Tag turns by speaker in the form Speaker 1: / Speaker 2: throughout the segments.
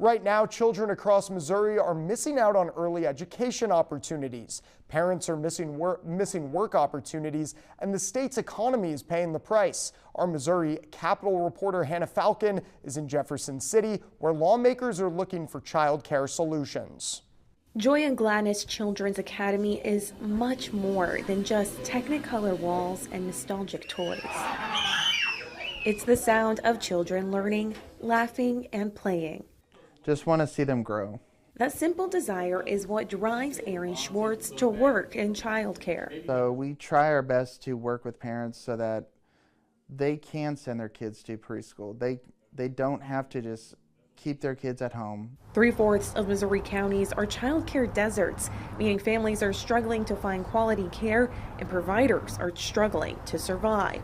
Speaker 1: Right now, children across Missouri are missing out on early education opportunities. Parents are missing work opportunities, and the state's economy is paying the price. Our Missouri Capitol reporter Hannah Falcon is in Jefferson City, where lawmakers are looking for child care solutions.
Speaker 2: Joy and Gladness Children's Academy is much more than just Technicolor walls and nostalgic toys. It's the sound of children learning, laughing, and playing.
Speaker 3: Just want to see them grow.
Speaker 2: That simple desire is what drives Aaron Schwartz to work in childcare.
Speaker 3: So we try our best to work with parents so that they can send their kids to preschool. They don't have to just keep their kids at home.
Speaker 2: 3/4 of Missouri counties are childcare deserts, meaning families are struggling to find quality care and providers are struggling to survive.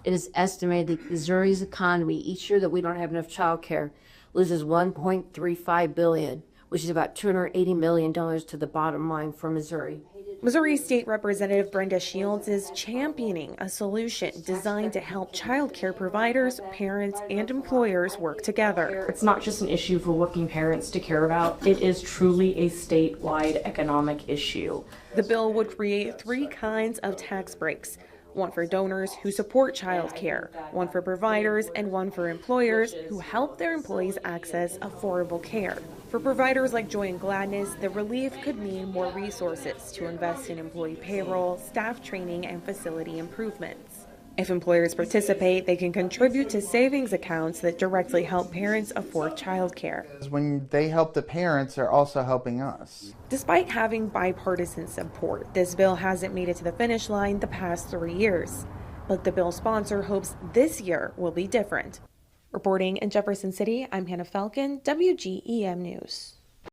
Speaker 4: It is estimated that Missouri's economy each year that we don't have enough child care loses $1.35 billion, which is about $280 million to the bottom line for Missouri.
Speaker 2: Missouri State Representative Brenda Shields is championing a solution designed to help child care providers, parents, and employers work together.
Speaker 5: It's not just an issue for working parents to care about. It is truly a statewide economic issue.
Speaker 2: The bill would create 3 kinds of tax breaks. One for donors who support child care, one for providers, and one for employers who help their employees access affordable care. For providers like Joy and Gladness, the relief could mean more resources to invest in employee payroll, staff training, and facility improvements. If employers participate, they can contribute to savings accounts that directly help parents afford child care.
Speaker 3: When they help the parents, they're also helping us.
Speaker 2: Despite having bipartisan support, this bill hasn't made it to the finish line the past 3 years. But the bill's sponsor hopes this year will be different. Reporting in Jefferson City, I'm Hannah Falcon, WGEM News.